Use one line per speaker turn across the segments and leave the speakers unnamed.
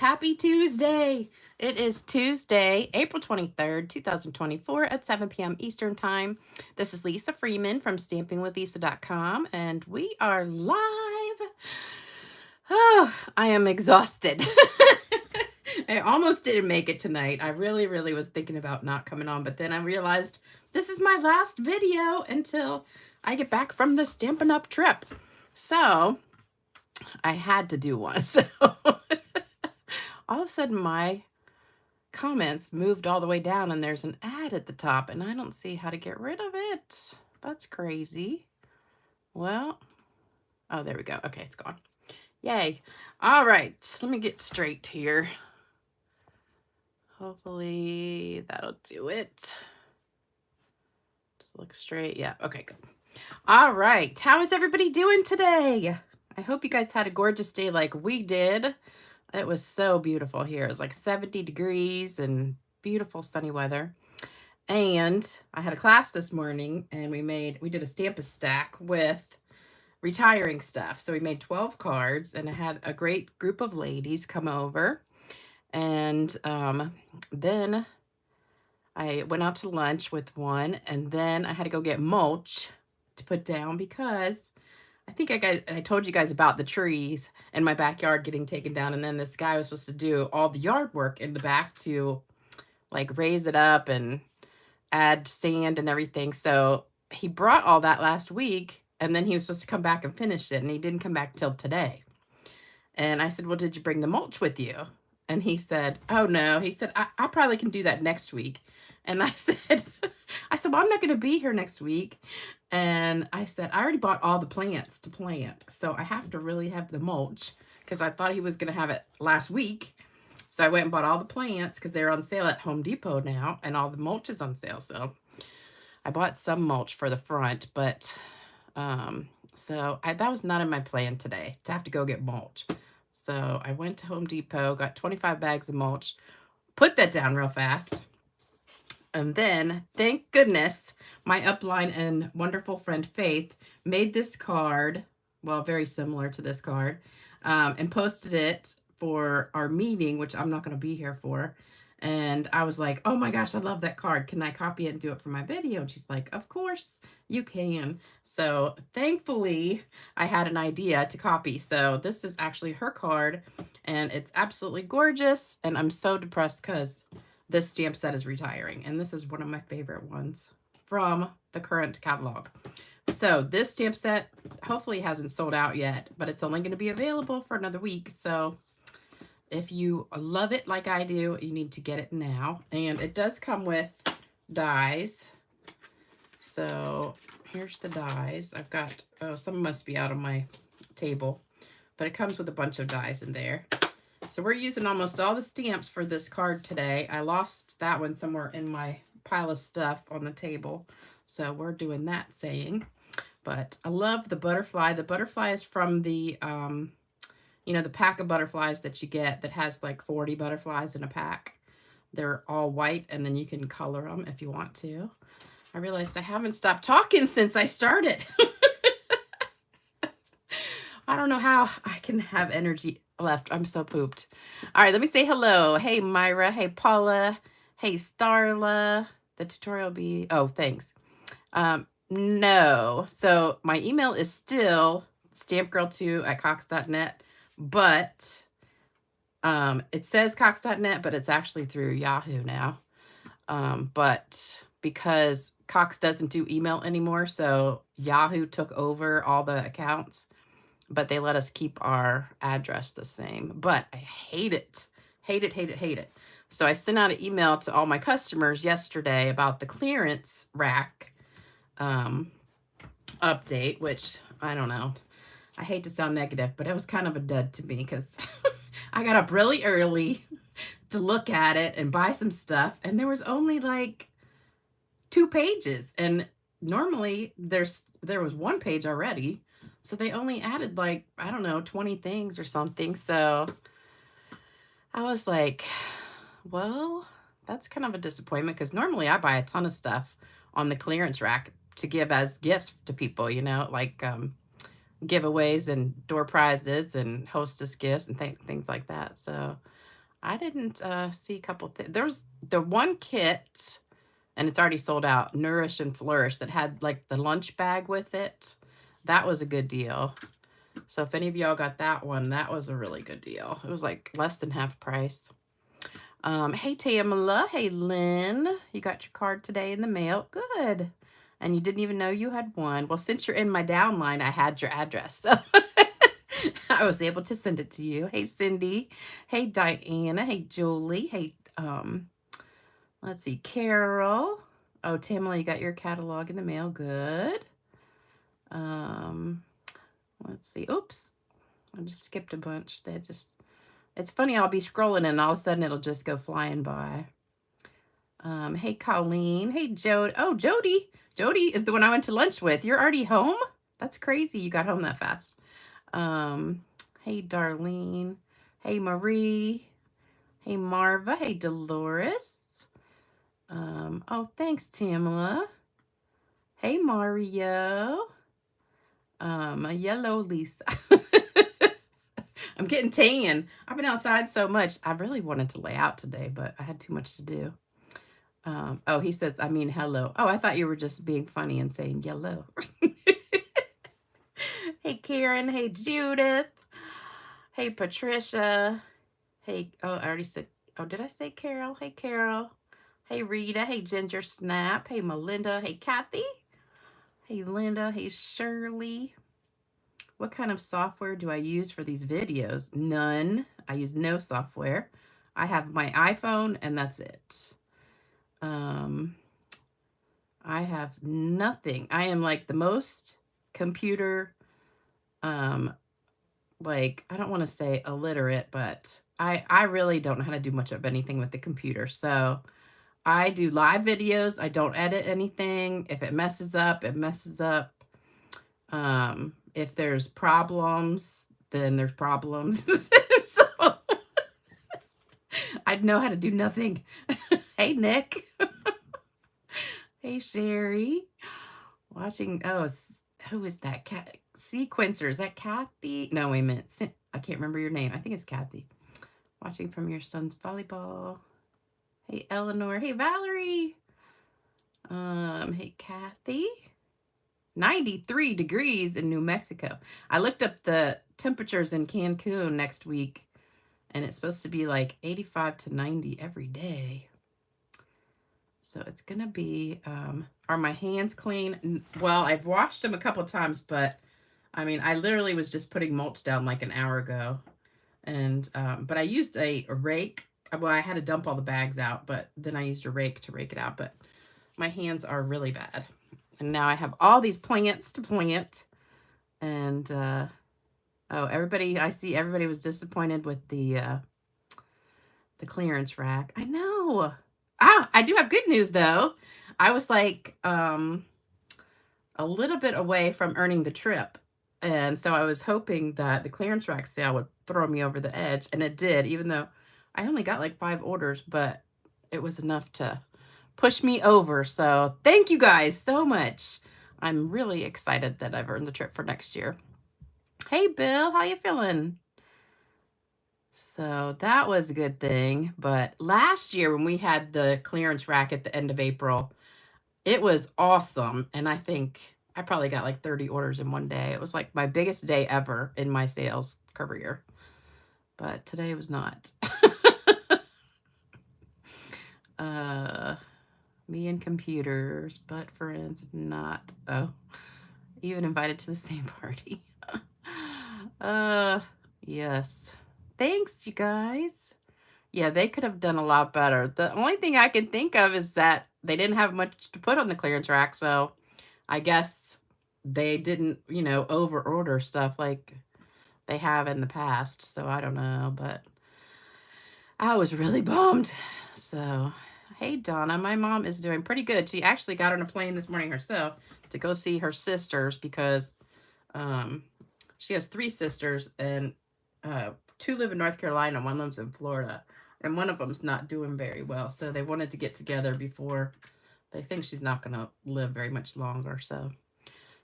Happy Tuesday! It is Tuesday, April 23rd, 2024 at 7 p.m. Eastern Time. This is Lisa Freeman from stampingwithlisa.com and we are live. Oh, I am exhausted. I almost didn't make it tonight. I really was thinking about not coming on, but then I realized this is my last video until I get back from the Stampin' Up trip. So I had to do one. So all of a sudden my comments moved all the way down and there's an ad at the top and I don't see how to get rid of it. That's crazy. Well, oh, there we go. Okay, it's gone. Yay. All right, let me get straight here. Hopefully that'll do it. Just look straight. Yeah, okay, good. All right, how is everybody doing today? I hope you guys had a gorgeous day like we did. It was so beautiful here. It was like 70 degrees and beautiful sunny weather. And I had a class this morning and we did a Stampin' stack with retiring stuff. So we made 12 cards and I had a great group of ladies come over. And then I went out to lunch with one and then I had to go get mulch to put down because I think I told you guys about the trees in my backyard getting taken down, and then this guy was supposed to do all the yard work in the back to like raise it up and add sand and everything. So he brought all that last week and then he was supposed to come back and finish it and he didn't come back till today. And I said, well, did you bring the mulch with you? And he said, oh no. He said, I probably can do that next week. And I said, well, I'm not going to be here next week. And I said, I already bought all the plants to plant. So I have to really have the mulch because I thought he was going to have it last week. So I went and bought all the plants because they're on sale at Home Depot now and all the mulch is on sale. So I bought some mulch for the front, but that was not in my plan today to have to go get mulch. So I went to Home Depot, got 25 bags of mulch, put that down real fast. And then, thank goodness, my upline and wonderful friend Faith made this card, well, very similar to this card, and posted it for our meeting, which I'm not going to be here for. And I was like, oh my gosh, I love that card. Can I copy it and do it for my video? And she's like, of course you can. So thankfully, I had an idea to copy. So this is actually her card, and it's absolutely gorgeous. And I'm so depressed because this stamp set is retiring. And this is one of my favorite ones from the current catalog. So this stamp set hopefully hasn't sold out yet, but it's only going to be available for another week. So if you love it like I do, you need to get it now. And it does come with dies. So here's the dies. I've got, oh, some must be out on my table, but it comes with a bunch of dies in there. So we're using almost all the stamps for this card today. I lost that one somewhere in my pile of stuff on the table. So we're doing that saying. But I love the butterfly. The butterfly is from the, you know, the pack of butterflies that you get that has like 40 butterflies in a pack. They're all white and then you can color them if you want to. I realized I haven't stopped talking since I started. I don't know how I can have energy left. I'm so pooped. All right, let me say hello. Hey, Myra. Hey, Paula. Hey, Starla. The tutorial will be... Oh, thanks. No. So my email is still stampgirl2@cox.net, but it says cox.net, but it's actually through Yahoo now. But because Cox doesn't do email anymore, so Yahoo took over all the accounts, but they let us keep our address the same. But I hate it. Hate it. So I sent out an email to all my customers yesterday about the clearance rack update, which I don't know. I hate to sound negative, but it was kind of a dud to me because I got up really early to look at it and buy some stuff. And there was only like 2 pages. And normally there was 1 page already. So they only added like, I don't know, 20 things or something. So I was like, well, that's kind of a disappointment because normally I buy a ton of stuff on the clearance rack to give as gifts to people, you know, like giveaways and door prizes and hostess gifts and things like that. So I didn't see a couple things. There was the one kit, and it's already sold out, Nourish and Flourish, that had like the lunch bag with it. That was a good deal. So if any of y'all got that one, that was a really good deal. It was like less than half price. Hey, Tamala. Hey, Lynn. You got your card today in the mail. Good. And you didn't even know you had one. Well, since you're in my downline, I had your address. So I was able to send it to you. Hey, Cindy. Hey, Diana. Hey, Julie. Hey, let's see, Carol. Oh, Tamala, you got your catalog in the mail. Good. Let's see. Oops. I just skipped a bunch. It's funny, I'll be scrolling and all of a sudden it'll just go flying by. Hey, Colleen. Hey, Jody. Oh, Jody. Jody is the one I went to lunch with. You're already home? That's crazy. You got home that fast. Hey, Darlene. Hey, Marie. Hey, Marva. Hey, Dolores. Oh, thanks, Tamala. Hey, Mario. A yellow Lisa. I'm getting tan. I've been outside so much. I really wanted to lay out today, but I had too much to do. Oh, he says, I mean, hello. Oh, I thought you were just being funny and saying yellow. Hey, Karen. Hey, Judith. Hey, Patricia. Hey, oh, I already said, oh, did I say Carol? Hey, Carol. Hey, Rita. Hey, Ginger Snap. Hey, Melinda. Hey, Kathy. Hey, Linda. Hey, Shirley. What kind of software do I use for these videos? None. I use no software. I have my iPhone and that's it. I have nothing. I am like the most computer, like, I don't want to say illiterate, but I really don't know how to do much of anything with the computer. So I do live videos. I don't edit anything. If it messes up, it messes up. If there's problems, then there's problems. So I'd know how to do nothing. Hey, Nick. Hey, Sherry. Watching, oh, who is that? Cat Sequencer. Is that Kathy? No, wait a minute. I can't remember your name. I think it's Kathy. Watching from your son's volleyball. Hey, Eleanor. Hey, Valerie. Hey, Kathy. 93 degrees in New Mexico. I looked up the temperatures in Cancun next week, and it's supposed to be like 85 to 90 every day. So it's going to be, are my hands clean? Well, I've washed them a couple times, but I mean, I literally was just putting mulch down like an hour ago. And, but I used a rake. Well, I had to dump all the bags out, but then I used a rake to rake it out. But my hands are really bad. And now I have all these plants to plant. And, oh, I see everybody was disappointed with the clearance rack. I know. I do have good news though. I was like a little bit away from earning the trip. And so I was hoping that the clearance rack sale would throw me over the edge. And it did, even though I only got like 5 orders, but it was enough to push me over. So thank you guys so much. I'm really excited that I've earned the trip for next year. Hey, Bill, how you feeling? So that was a good thing. But last year when we had the clearance rack at the end of April, it was awesome. And I think I probably got like 30 orders in one day. It was like my biggest day ever in my sales career. But today was not. Me and computers, but friends not. Oh, even invited to the same party. Yes. Thanks, you guys. Yeah, they could have done a lot better. The only thing I can think of is that they didn't have much to put on the clearance rack, so I guess they didn't, over order stuff like they have in the past. So I don't know, but I was really bummed. So, hey, Donna, my mom is doing pretty good. She actually got on a plane this morning herself to go see her sisters because she has 3 sisters, and 2 live in North Carolina, 1 lives in Florida, and one of them's not doing very well. So they wanted to get together before they think she's not going to live very much longer. So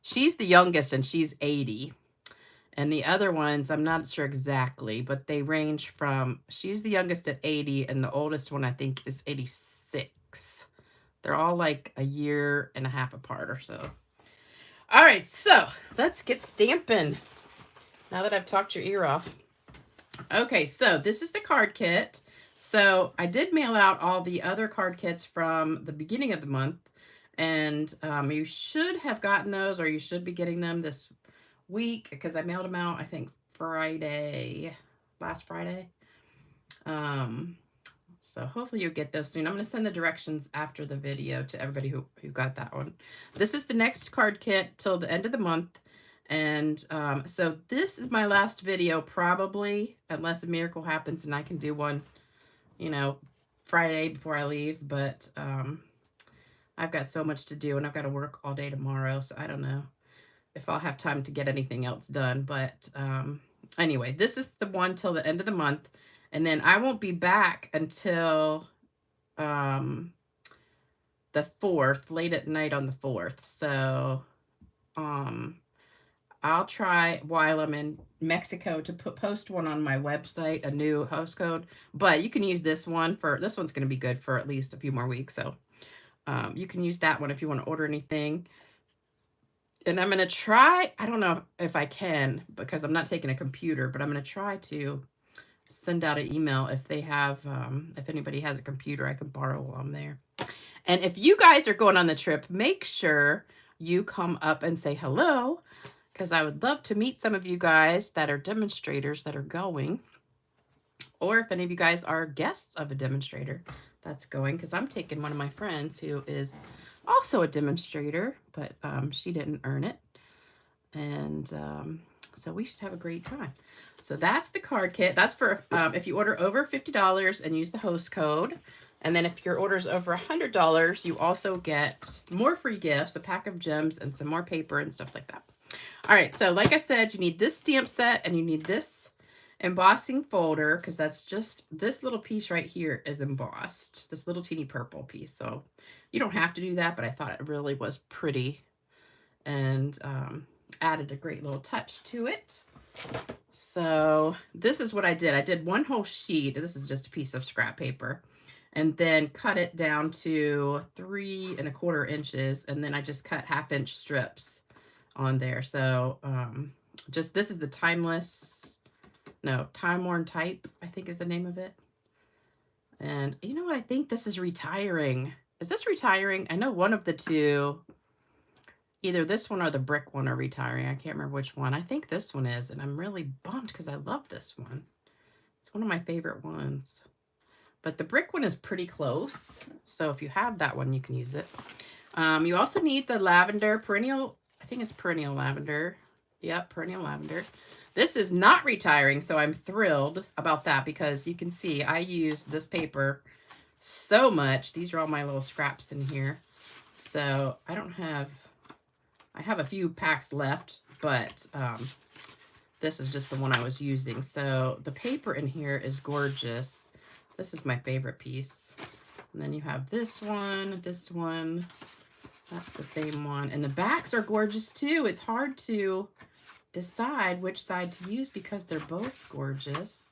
she's the youngest, and she's 80. And the other ones, I'm not sure exactly, but they range from, she's the youngest at 80, and the oldest one I think is 86. They're all like a year and a half apart or so. All right, so let's get stamping. Now that I've talked your ear off. Okay, so this is the card kit. So I did mail out all the other card kits from the beginning of the month. And you should have gotten those, or you should be getting them this week, because I mailed them out, I think, last Friday. So hopefully you'll get those soon. I'm going to send the directions after the video to everybody who got that one. This is the next card kit till the end of the month. And so this is my last video, probably, unless a miracle happens and I can do one, you know, Friday before I leave. But I've got so much to do, and I've got to work all day tomorrow. So I don't know if I'll have time to get anything else done. But anyway, this is the one till the end of the month. And then I won't be back until the 4th, late at night on the 4th. So I'll try while I'm in Mexico to post one on my website, a new host code. But you can use this one for, this one's going to be good for at least a few more weeks. So you can use that one if you want to order anything. And I'm going to try, I don't know if I can, because I'm not taking a computer, but I'm going to try to send out an email if they have, if anybody has a computer, I can borrow while I'm there. And if you guys are going on the trip, make sure you come up and say hello, because I would love to meet some of you guys that are demonstrators that are going. Or if any of you guys are guests of a demonstrator that's going, because I'm taking one of my friends who is also a demonstrator, but she didn't earn it. And so we should have a great time. So that's the card kit. That's for if you order over $50 and use the host code. And then if your order is over $100, you also get more free gifts, a pack of gems, and some more paper and stuff like that. All right, so like I said, you need this stamp set and you need this embossing folder, because that's just this little piece right here is embossed, this little teeny purple piece. So you don't have to do that, but I thought it really was pretty and added a great little touch to it. So this is what I did. I did one whole sheet. This is just a piece of scrap paper, and then cut it down to 3 1/4 inches. And then I just cut 1/2 inch strips on there. So just, this is the Time Worn Type, I think is the name of it. And you know what? I think this is retiring. Is this retiring? I know one of the two, either this one or the brick one, are retiring. I can't remember which one. I think this one is, and I'm really bummed because I love this one. It's one of my favorite ones. But the brick one is pretty close. So if you have that one, you can use it. You also need the lavender, perennial, I think it's Perennial Lavender. Yep, Perennial Lavender. This is not retiring, so I'm thrilled about that, because you can see I use this paper so much. These are all my little scraps in here. So I have a few packs left, but this is just the one I was using. So the paper in here is gorgeous. This is my favorite piece. And then you have this one, that's the same one. And the backs are gorgeous too. It's hard to decide which side to use because they're both gorgeous.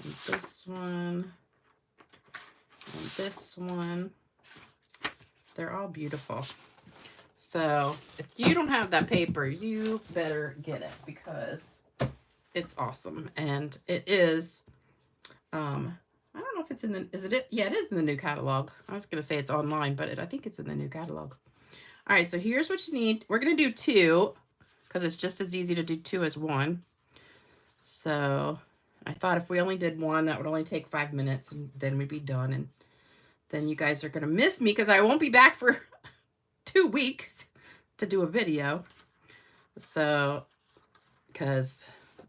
And this one and this one, they're all beautiful. So if you don't have that paper, you better get it, because it's awesome. And it is, I don't know if it's in the, yeah, it is in the new catalog. I was going to say it's online, but I think it's in the new catalog. All right, so here's what you need. We're going to do 2, because it's just as easy to do 2 as 1. So I thought if we only did 1, that would only take 5 minutes, and then we'd be done. And then you guys are going to miss me, because I won't be back for 2 weeks to do a video. So, because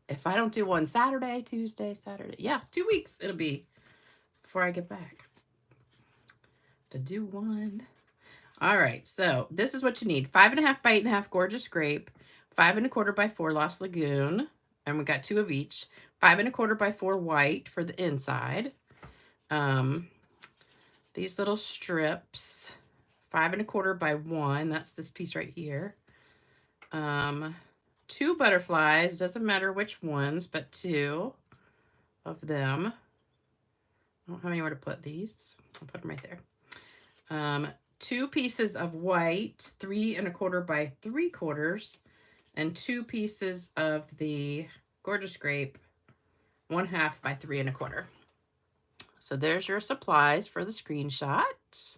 if I don't do one Saturday, Tuesday, Saturday, yeah, 2 weeks it'll be before I get back to do one. All right, so this is what you need. 5.5 by 8.5 Gorgeous Grape, 5 1/4 by 4 Lost Lagoon, and we got 2 of each. 5 1/4 by 4 white for the inside. These little strips, 5 1/4 by 1. That's this piece right here. 2 butterflies, doesn't matter which ones, but 2 of them. I don't have anywhere to put these. I'll put them right there. 2 pieces of white, 3 1/4 by 3/4, and 2 pieces of the Gorgeous Grape, 1/2 by 3 1/4. So there's your supplies for the screenshot.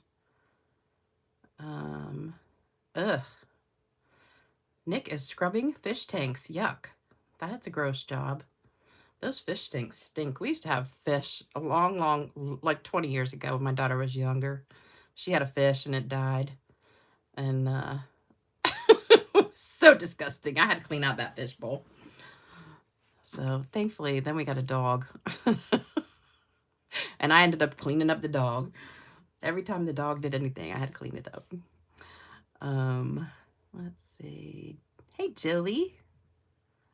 Ugh. Nick is scrubbing fish tanks. Yuck. That's a gross job. Those fish tanks stink. We used to have fish a long, like 20 years ago when my daughter was younger. She had a fish and it died. And it was so disgusting. I had to clean out that fish bowl. So thankfully, then we got a dog. And I ended up cleaning up the dog. Every time the dog did anything, I had to clean it up. Let's see. Hey, Jilly.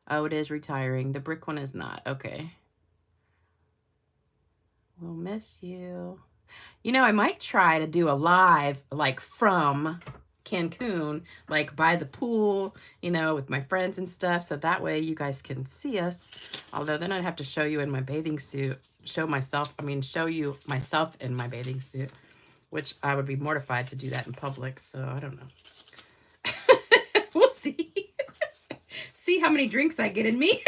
Oh, it is retiring. The brick one is not. Okay. We'll miss you. You know, I might try to do a live, like, from Cancun, like, by the pool, you know, with my friends and stuff. So that way you guys can see us. Although then I'd have to show you in my bathing suit. Show you myself in my bathing suit. Which I would be mortified to do that in public. So I don't know. We'll see. See how many drinks I get in me.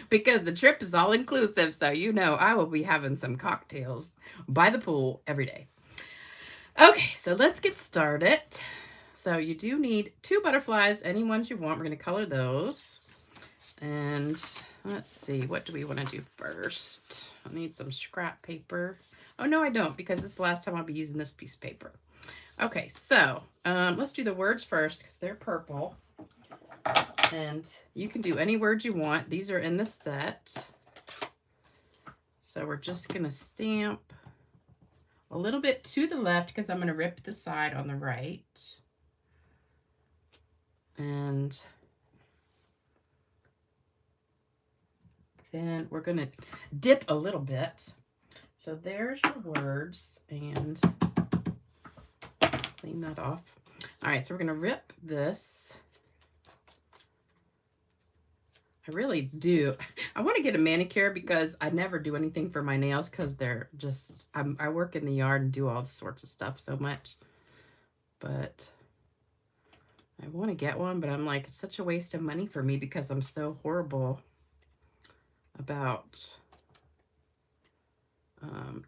Because the trip is all inclusive. So you know I will be having some cocktails by the pool every day. Okay, so let's get started. So you do need 2 butterflies, any ones you want. We're going to color those. And let's see, what do we want to do first? I need some scrap paper. Oh, no, I don't, because this is the last time I'll be using this piece of paper. Okay, so let's do the words first because they're purple. And you can do any words you want. These are in the set. So we're just going to stamp a little bit to the left because I'm going to rip the side on the right. And then we're going to dip a little bit. So there's your words, and clean that off. All right, so we're going to rip this. I really do. I want to get a manicure because I never do anything for my nails because they're just, I work in the yard and do all sorts of stuff so much. But I want to get one, but I'm like, it's such a waste of money for me because I'm so horrible about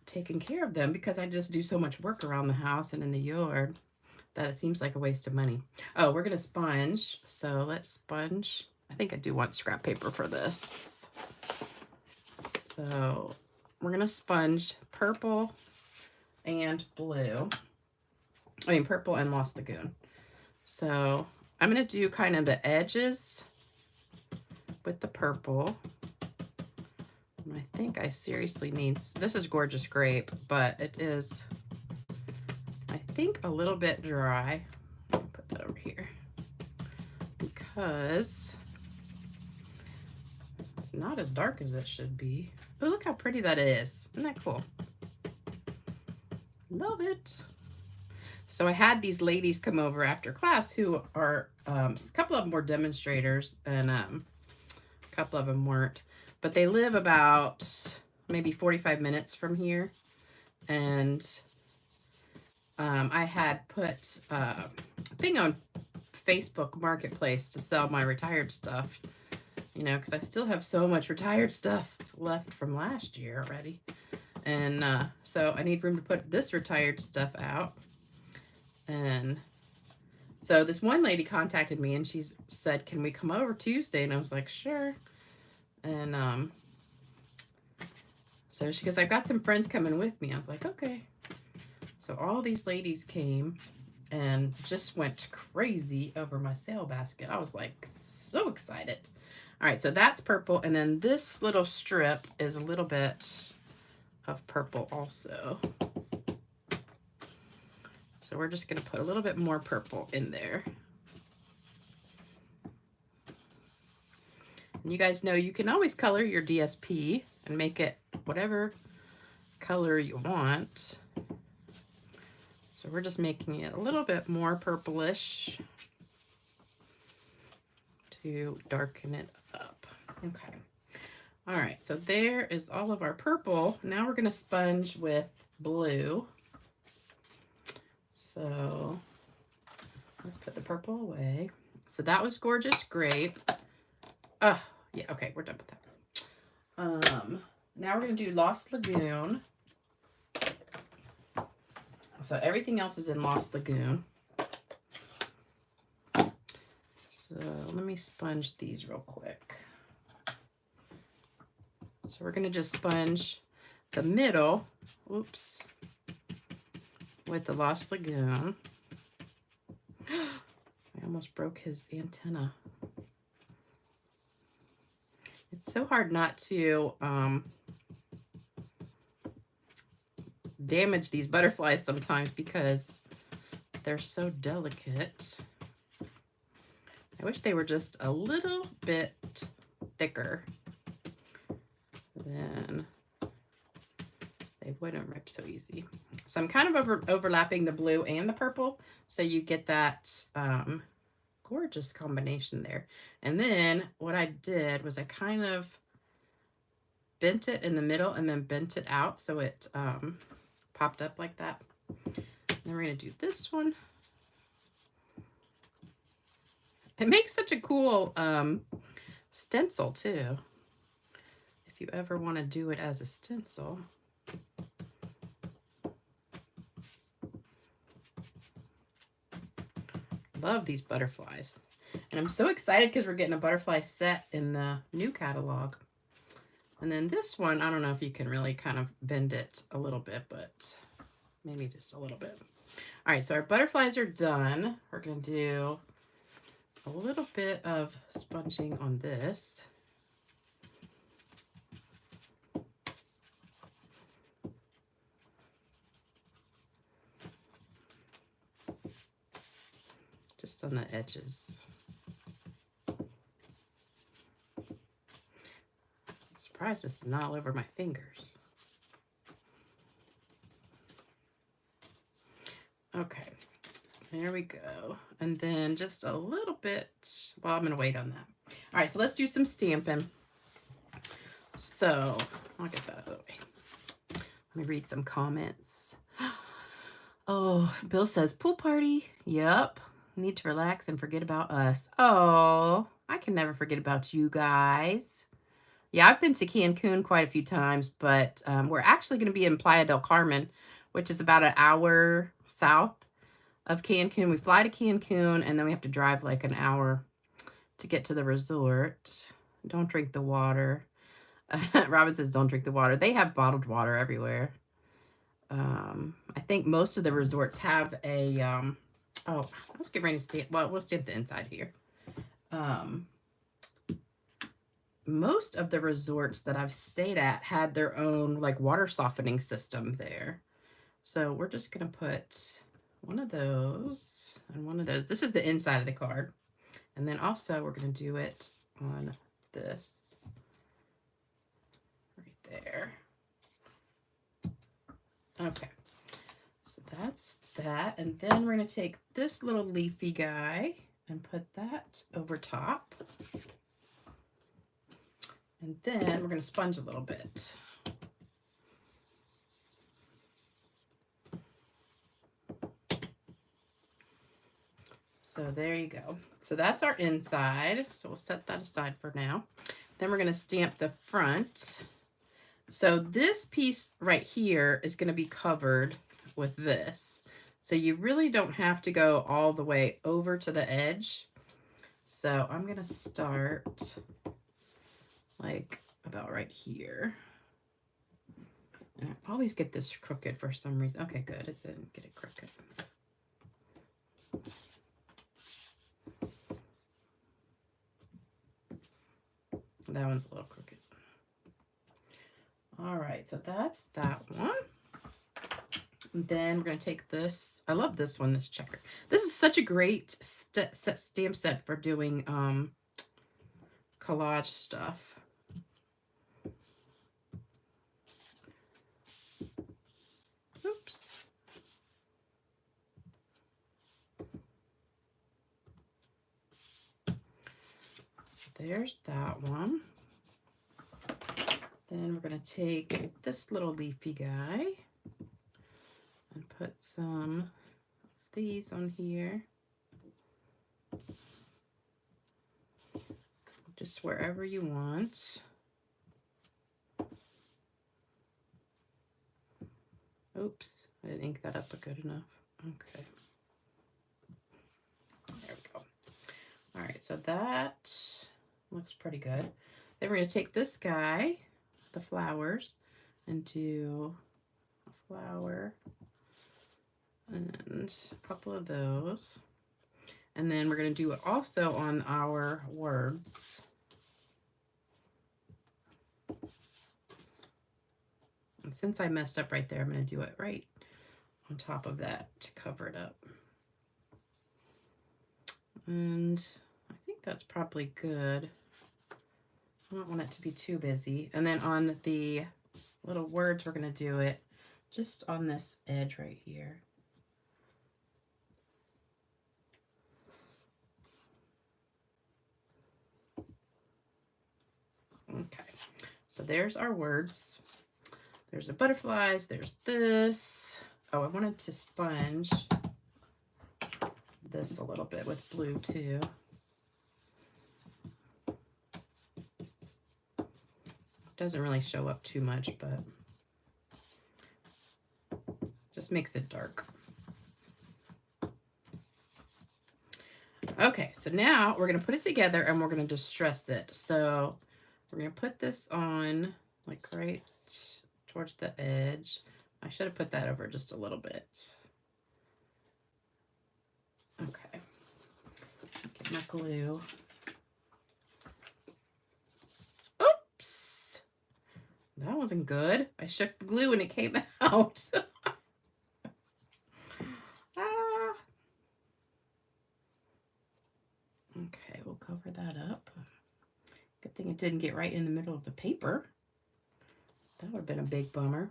taking care of them because I just do so much work around the house and in the yard that it seems like a waste of money. Oh, we're going to sponge. So let's sponge. I think I do want scrap paper for this. So we're going to sponge purple and blue. I mean, purple and Lost Lagoon. So I'm going to do kind of the edges with the purple. And I think I seriously need, this is Gorgeous Grape, but it is, I think, a little bit dry. I'll put that over here because it's not as dark as it should be. Oh, look how pretty that is. Isn't that cool? Love it. So I had these ladies come over after class who are, a couple of them were demonstrators and a couple of them weren't. But they live about maybe 45 minutes from here. And I had put a thing on Facebook Marketplace to sell my retired stuff. You know, because I still have so much retired stuff left from last year already. And so I need room to put this retired stuff out. And so this one lady contacted me and she said, can we come over Tuesday? And I was like, sure. And so she goes, I've got some friends coming with me. I was like, okay. So all these ladies came and just went crazy over my sale basket. I was like so excited. All right, so that's purple. And then this little strip is a little bit of purple also. So we're just going to put a little bit more purple in there. And you guys know you can always color your DSP and make it whatever color you want. So we're just making it a little bit more purplish. to darken it up. Okay. All right, so there is all of our purple. Now we're gonna sponge with blue. So let's put the purple away. So that was Gorgeous Grape. Oh, yeah, okay, we're done with that. Now we're gonna do Lost Lagoon. So everything else is in Lost Lagoon. So let me sponge these real quick. So we're gonna just sponge the middle, oops, with the Lost Lagoon. I almost broke his antenna. It's so hard not to damage these butterflies sometimes because they're so delicate. I wish they were just a little bit thicker. Then they wouldn't rip so easy. So I'm kind of overlapping the blue and the purple, so you get that gorgeous combination there. And then what I did was I kind of bent it in the middle and then bent it out so it popped up like that. Then we're gonna do this one. It makes such a cool stencil too. If you ever want to do it as a stencil. Love these butterflies. And I'm so excited because we're getting a butterfly set in the new catalog. And then this one, I don't know if you can really kind of bend it a little bit, but maybe just a little bit. All right, so our butterflies are done. We're going to do a little bit of sponging on this. Just on the edges. I'm surprised this is not all over my fingers. Okay, there we go. And then just a little bit, well, I'm gonna wait on that. All right, so let's do some stamping. So I'll get that out of the way. Let me read some comments. Oh, Bill says, pool party. Yep. Need to relax and forget about us. Oh, I can never forget about you guys. Yeah, I've been to Cancun quite a few times, but we're actually going to be in Playa del Carmen, which is about an hour south of Cancun. We fly to Cancun, and then we have to drive like an hour to get to the resort. Don't drink the water. Robin says, don't drink the water. They have bottled water everywhere. I think most of the resorts have a, oh, let's get ready to stamp. Well, we'll stamp the inside here. Most of the resorts that I've stayed at had their own like water softening system there. So we're just going to put one of those and one of those. This is the inside of the card. And then also we're going to do it on this right there. Okay. So that's that. And then we're going to take this little leafy guy and put that over top. And then we're going to sponge a little bit. So there you go. So that's our inside. So we'll set that aside for now. Then we're going to stamp the front. So this piece right here is going to be covered with this. So you really don't have to go all the way over to the edge. So I'm going to start like about right here. And I always get this crooked for some reason. Okay, good. I didn't get it crooked. That one's a little crooked. All right, so that's that one. And then we're going to take this. I love this one, this checker. This is such a great stamp set for doing collage stuff. Oops. there's that one. Then we're going to take this little leafy guy and put some of these on here. Just wherever you want. Oops, I didn't ink that up good enough. Okay. There we go. All right, so that looks pretty good. Then we're going to take this guy, the flowers, and do a flower and a couple of those. And then we're going to do it also on our words. And since I messed up right there, I'm going to do it right on top of that to cover it up. And I think that's probably good. I don't want it to be too busy. And then on the little words, we're going to do it just on this edge right here. Okay, so there's our words. There's the butterflies, there's this. Oh, I wanted to sponge this a little bit with blue too. Doesn't really show up too much, but just makes it dark. Okay, so now we're going to put it together and we're going to distress it. So we're going to put this on like right towards the edge. I should have put that over just a little bit. Okay. Get my glue. Oops. That wasn't good. I shook the glue and it came out. Okay, we'll cover that up. Good thing it didn't get right in the middle of the paper. That would have been a big bummer.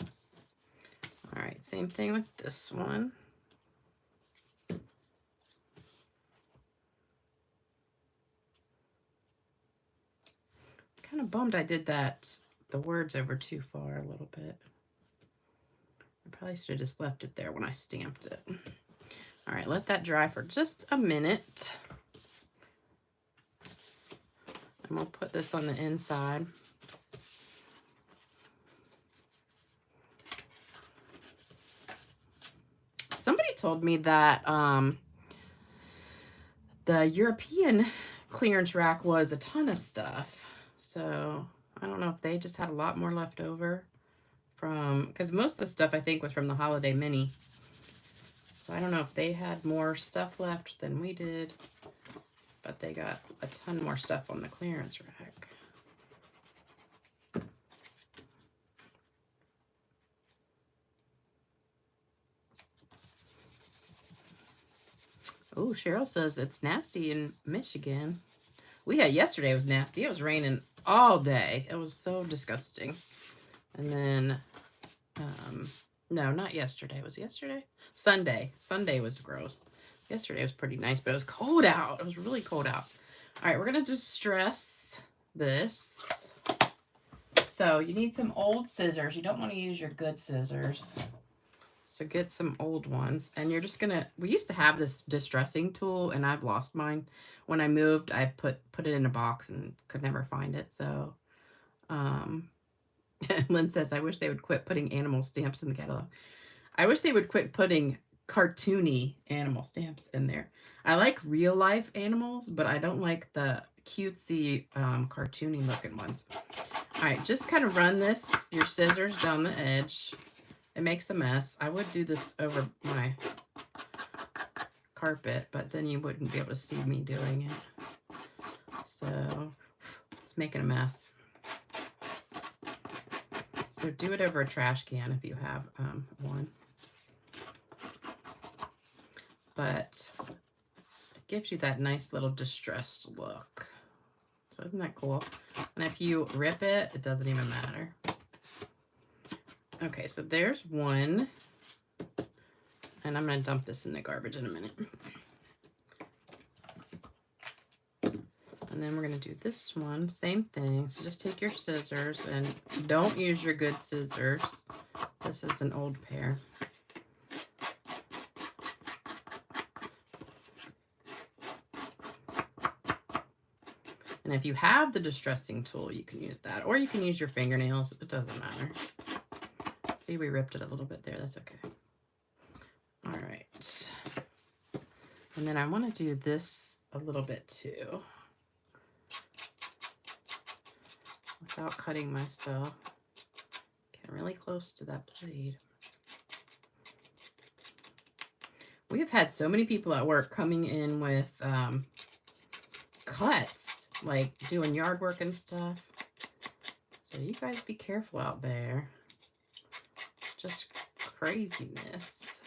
All right, same thing with this one. Kind of bummed I did that, the words over too far a little bit. I probably should have just left it there when I stamped it. All right, let that dry for just a minute. And we'll put this on the inside. Somebody told me that the European clearance rack was a ton of stuff. So I don't know if they just had a lot more left over from, because most of the stuff I think was from the holiday mini. So I don't know if they had more stuff left than we did, but they got a ton more stuff on the clearance rack. Oh, Cheryl says it's nasty in Michigan. We had yesterday, it was nasty. It was raining all day. It was so disgusting. And then, no, not yesterday. Was it yesterday? Sunday. Sunday was gross. Yesterday was pretty nice, but it was cold out. It was really cold out. All right, we're going to distress this. So you need some old scissors. You don't want to use your good scissors. So get some old ones. And you're just going to, we used to have this distressing tool, and I've lost mine. When I moved, I put it in a box and could never find it. So, Lynn says, I wish they would quit putting animal stamps in the catalog. I wish they would quit putting cartoony animal stamps in there. I like real life animals, but I don't like the cutesy cartoony looking ones. All right, just kind of run your scissors down the edge. It makes a mess. I would do this over my carpet, but then you wouldn't be able to see me doing it. So it's making a mess. So do it over a trash can if you have one. But it gives you that nice little distressed look. So isn't that cool? And if you rip it, it doesn't even matter. Okay, so there's one. And I'm going to dump this in the garbage in a minute. And then we're going to do this one, same thing. So just take your scissors and don't use your good scissors. This is an old pair. And if you have the distressing tool, you can use that. Or you can use your fingernails. It doesn't matter. See, we ripped it a little bit there. That's okay. All right. And then I want to do this a little bit too. Without cutting myself. Getting really close to that blade. We have had so many people at work coming in with cuts, like doing yard work and stuff. So you guys be careful out there. Just craziness.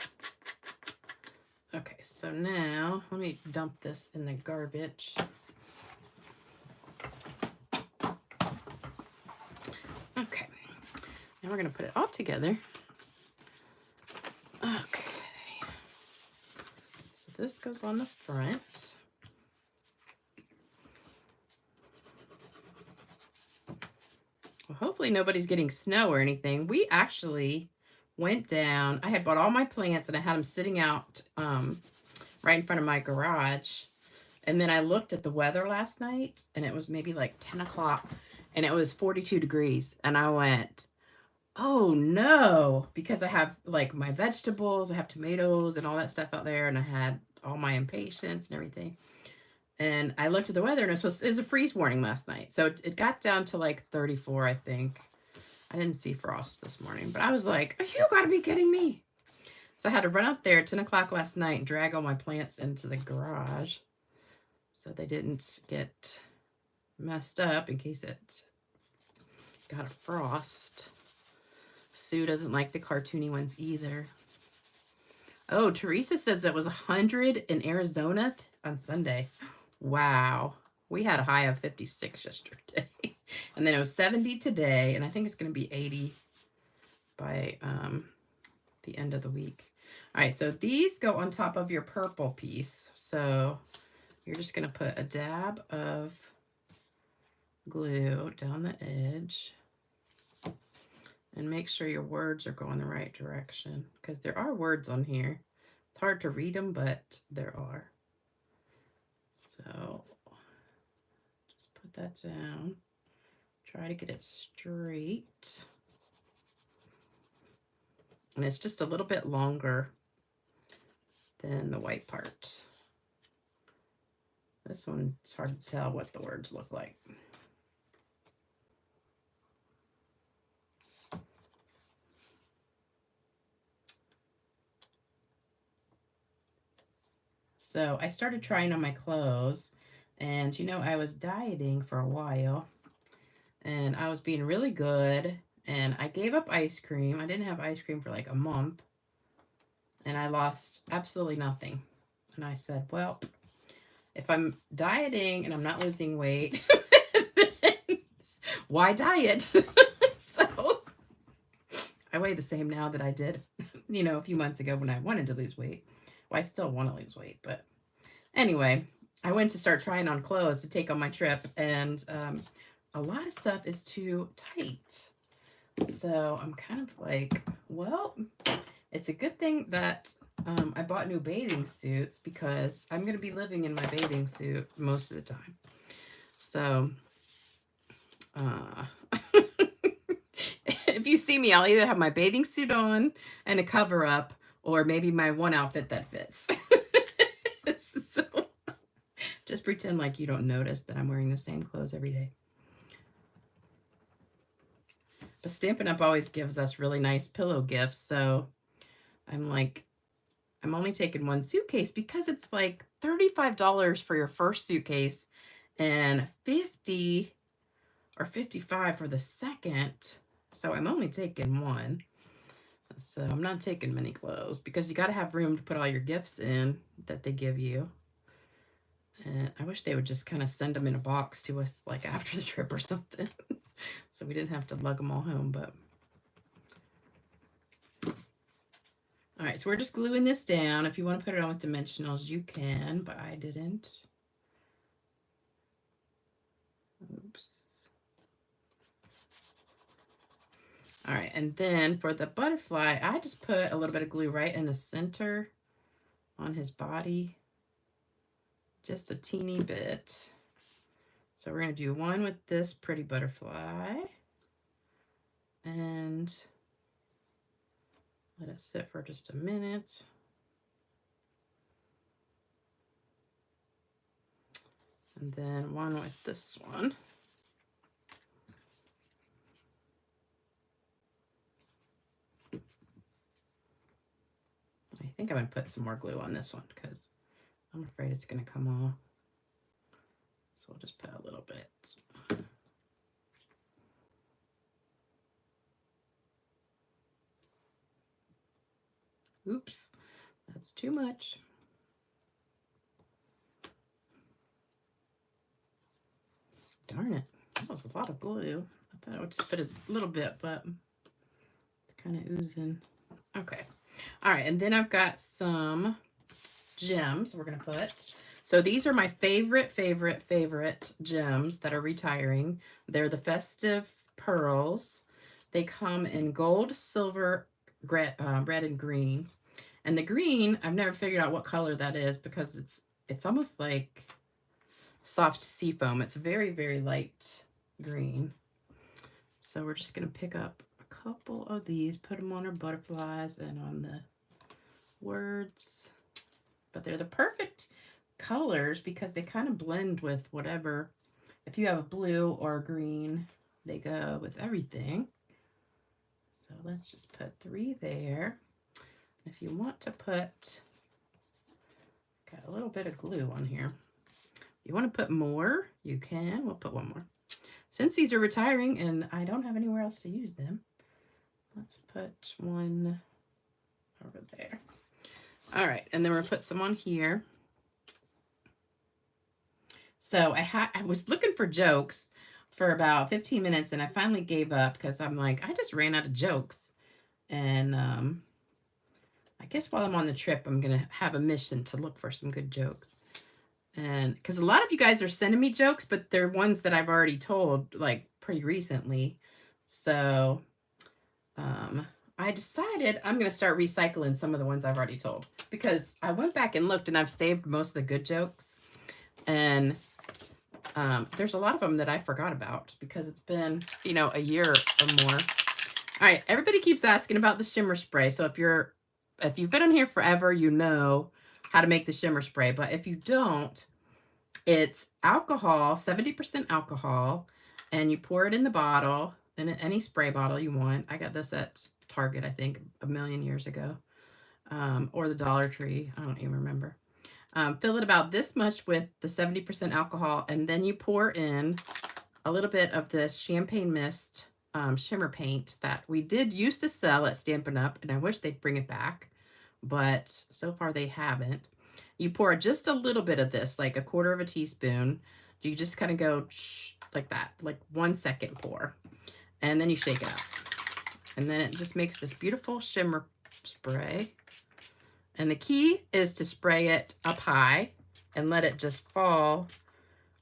Okay, so now let me dump this in the garbage. Okay, now we're going to put it all together. Okay, so this goes on the front. Well, hopefully nobody's getting snow or anything. We actually went down. I had bought all my plants and I had them sitting out right in front of my garage. And then I looked at the weather last night and it was maybe like 10 o'clock and it was 42 degrees. And I went, oh no, because I have like my vegetables, I have tomatoes and all that stuff out there. And I had all my impatiens and everything. And I looked at the weather and it was a freeze warning last night. So it got down to like 34, I think. I didn't see frost this morning, but I was like, you gotta be kidding me. So I had to run out there at 10 o'clock last night and drag all my plants into the garage so they didn't get messed up in case it got a frost. Sue doesn't like the cartoony ones either. Oh, Teresa says it was 100 in Arizona on Sunday. Wow. We had a high of 56 yesterday. And then it was 70 today. And I think it's going to be 80 by the end of the week. All right. So these go on top of your purple piece. So you're just going to put a dab of glue down the edge. And make sure your words are going the right direction. Because there are words on here. It's hard to read them, but there are. So just put that down. Try to get it straight. And it's just a little bit longer than the white part. This one, it's hard to tell what the words look like. So I started trying on my clothes, and you know, I was dieting for a while, and I was being really good, and I gave up ice cream. I didn't have ice cream for like a month, and I lost absolutely nothing. And I said, well, if I'm dieting and I'm not losing weight, why diet? So I weigh the same now that I did, you know, a few months ago when I wanted to lose weight. Well, I still want to lose weight, but anyway, I went to start trying on clothes to take on my trip, and a lot of stuff is too tight. So I'm kind of like, well, it's a good thing that I bought new bathing suits because I'm going to be living in my bathing suit most of the time. So if you see me, I'll either have my bathing suit on and a cover up, or maybe my one outfit that fits. So just pretend like you don't notice that I'm wearing the same clothes every day. But Stampin' Up always gives us really nice pillow gifts. So I'm like, I'm only taking one suitcase because it's like $35 for your first suitcase and $50 or $55 for the second. So I'm only taking one. So I'm not taking many clothes because you got to have room to put all your gifts in that they give you. And I wish they would just kind of send them in a box to us like after the trip or something. So we didn't have to lug them all home, but. All right, so we're just gluing this down. If you want to put it on with dimensionals, you can, but I didn't. All right, and then for the butterfly, I just put a little bit of glue right in the center on his body, just a teeny bit. So we're going to do one with this pretty butterfly and let it sit for just a minute. And then one with this one. I think I'm going to put some more glue on this one because I'm afraid it's going to come off. So we'll just put a little bit. Oops, that's too much. Darn it, that was a lot of glue. I thought I would just put a little bit, but it's kind of oozing. Okay, all right, and then I've got some gems we're gonna put. So these are my favorite gems that are retiring. They're the Festive Pearls. They come in gold, silver, red and green. And the green, I've never figured out what color that is because it's almost like soft sea foam. It's very light green. So we're just going to pick up a couple of these, put them on our butterflies and on the words. But they're the perfect colors because they kind of blend with whatever. If you have a blue or a green, they go with everything. So let's just put 3 there. If you want to put, got a little bit of glue on here. If you want to put more, you can. We'll put one more. Since these are retiring and I don't have anywhere else to use them, let's put one over there. All right, and then we're gonna put some on here. So I was looking for jokes for about 15 minutes and I finally gave up because I'm like, I just ran out of jokes. And I guess while I'm on the trip, I'm going to have a mission to look for some good jokes. And because a lot of you guys are sending me jokes, but they're ones that I've already told like pretty recently. So I decided I'm going to start recycling some of the ones I've already told because I went back and looked and I've saved most of the good jokes. And there's a lot of them that I forgot about because it's been, you know, a year or more. All right, everybody keeps asking about the shimmer spray. So if you've been on here forever, you know how to make the shimmer spray. But if you don't, it's alcohol, 70% alcohol, and you pour it in the bottle, in any spray bottle you want. I got this at Target, I think, a million years ago, or the Dollar Tree. I don't even remember. Fill it about this much with the 70% alcohol, and then you pour in a little bit of this champagne mist shimmer paint that we did used to sell at Stampin' UP, and I wish they'd bring it back, but so far they haven't. You pour just a little bit of this, like a 1/4 teaspoon. You just kind of go like that, like 1 second pour, and then you shake it up. And then it just makes this beautiful shimmer spray. And the key is to spray it up high and let it just fall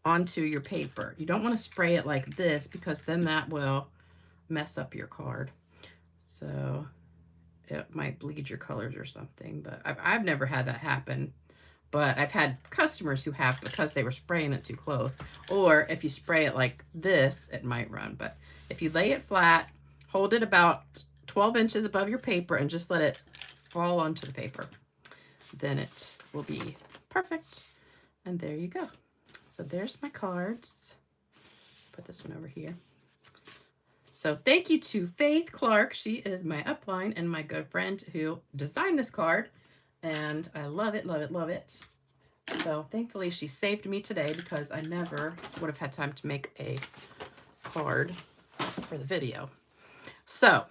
onto your paper. You don't want to spray it like this because then that will mess up your card. So it might bleed your colors or something, but I've never had that happen. But I've had customers who have because they were spraying it too close. Or if you spray it like this, it might run. But if you lay it flat, hold it about 12 inches above your paper and just let it fall onto the paper, then it will be perfect. And there you go. So there's my cards. Put this one over here. So thank you to Faith Clark. She is my upline and my good friend who designed this card. And I love it, love it, love it. So thankfully she saved me today because I never would have had time to make a card for the video. So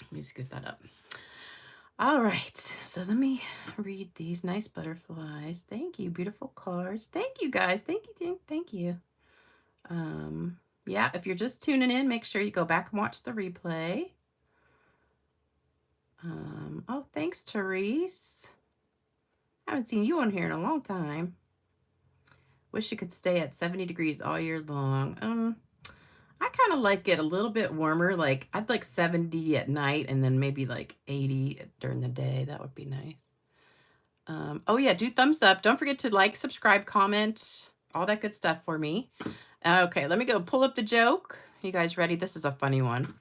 let me scoot that up. All right, so let me read these nice butterflies. Thank you, beautiful cards. Thank you, guys. Thank you, thank you. Yeah, if you're just tuning in, make sure you go back and watch the replay. Oh, thanks, Therese. I haven't seen you on here in a long time. Wish you could stay at 70 degrees all year long. I kind of like it a little bit warmer. Like I'd like 70 at night and then maybe like 80 during the day. That would be nice. Oh yeah, do thumbs up. Don't forget to like, subscribe, comment, all that good stuff for me. Okay, let me go pull up the joke. You guys ready? This is a funny one.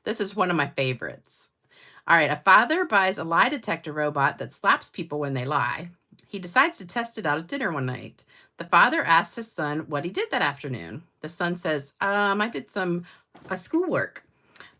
This is one of my favorites. All right, a father buys a lie detector robot that slaps people when they lie. He decides to test it out at dinner one night. The father asks his son what he did that afternoon. The son says, I did some schoolwork.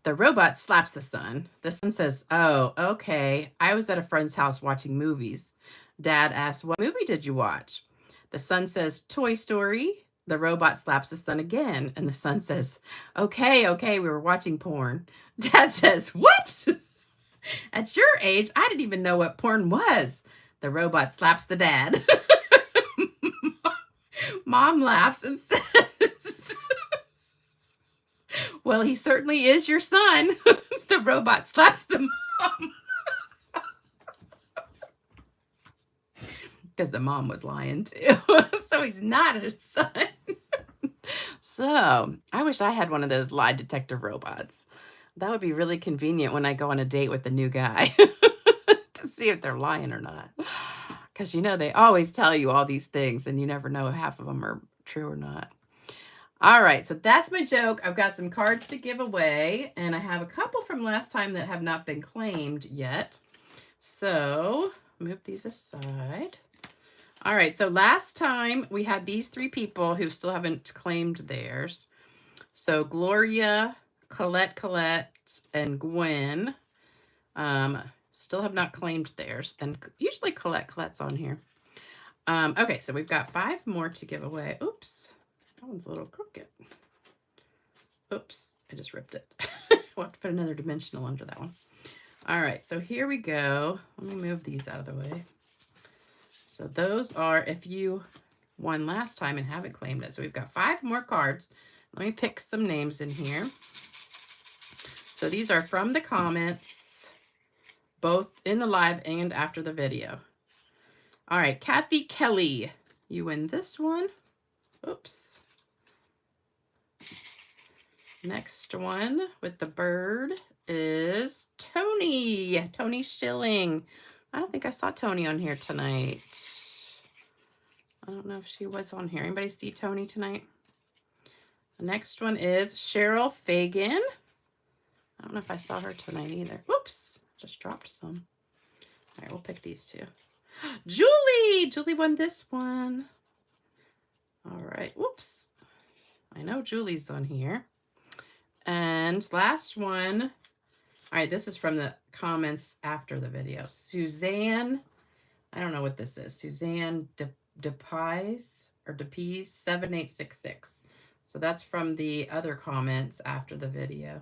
The robot slaps the son. The son says, oh, okay. I was at a friend's house watching movies. Dad asks, what movie did you watch? The son says, Toy Story. The robot slaps the son again. And the son says, okay, we were watching porn. Dad says, what? At your age, I didn't even know what porn was. The robot slaps the dad. Mom laughs and says, well, he certainly is your son. The robot slaps the mom. Because the mom was lying too. So he's not his son. So I wish I had one of those lie detector robots. That would be really convenient when I go on a date with a new guy to see if they're lying or not. Because, you know, they always tell you all these things and you never know if half of them are true or not. All right, so that's my joke. I've got some cards to give away, and I have a couple from last time that have not been claimed yet. So move these aside. All right, so last time we had these three people who still haven't claimed theirs. So Gloria, Colette, and Gwen still have not claimed theirs. And usually Colette's on here. Okay, so we've got 5 more to give away. Oops, that one's a little crooked. Oops, I just ripped it. We'll have to put another dimensional under that one. All right, so here we go. Let me move these out of the way. So those are if you won last time and haven't claimed it. So we've got 5 more cards. Let me pick some names in here. So these are from the comments, both in the live and after the video. All right, Kathy Kelly, you win this one. Oops. Next one with the bird is Tony. Tony Schilling. I don't think I saw Tony on here tonight. I don't know if she was on here. Anybody see Tony tonight? The next one is Cheryl Fagan. I don't know if I saw her tonight either. Whoops, just dropped some. All right, we'll pick these 2. Julie! Julie won this one. All right, whoops. I know Julie's on here. And last one. All right, this is from the comments after the video. Suzanne, I don't know what this is. Suzanne DePies or DePies 7866. So that's from the other comments after the video.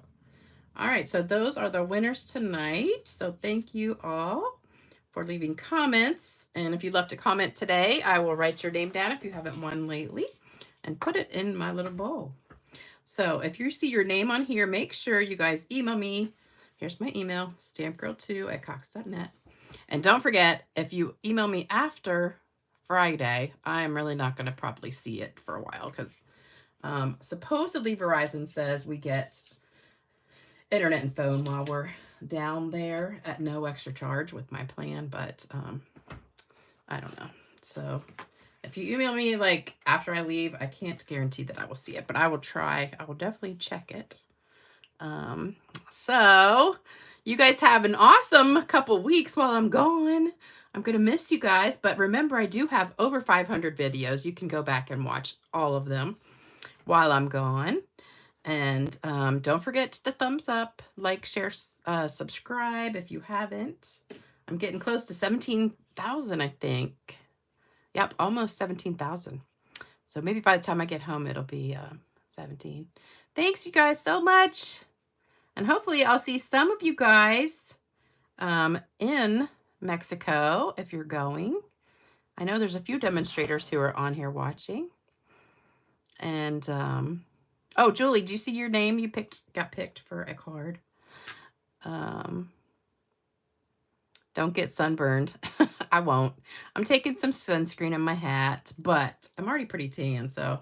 All right, so those are the winners tonight. So thank you all for leaving comments. And if you left a comment today, I will write your name down if you haven't won lately and put it in my little bowl. So if you see your name on here, make sure you guys email me. Here's my email, stampgirl2@cox.net. And don't forget, if you email me after Friday, I'm really not going to probably see it for a while because supposedly Verizon says we get internet and phone while we're down there at no extra charge with my plan, but I don't know. So if you email me like after I leave, I can't guarantee that I will see it, but I will try. I will definitely check it. So you guys have an awesome couple weeks while I'm gone. I'm going to miss you guys, but remember I do have over 500 videos. You can go back and watch all of them while I'm gone. And don't forget the thumbs up, like, share, subscribe if you haven't. I'm getting close to 17,000, I think. Yep, almost 17,000. So maybe by the time I get home, it'll be 17. Thanks, you guys, so much. And hopefully I'll see some of you guys in Mexico if you're going. I know there's a few demonstrators who are on here watching. And, oh, Julie, do you see your name? You got picked for a card. Don't get sunburned. I won't. I'm taking some sunscreen in my hat, but I'm already pretty tan, so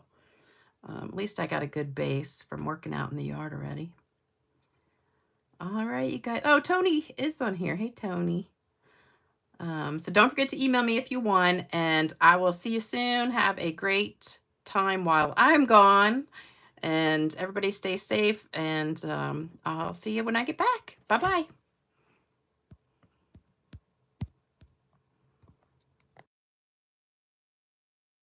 At least I got a good base from working out in the yard already. All right, you guys. Oh, Tony is on here. Hey, Tony. So don't forget to email me if you won, and I will see you soon. Have a great time while I'm gone, and everybody stay safe, and I'll see you when I get back. Bye-bye.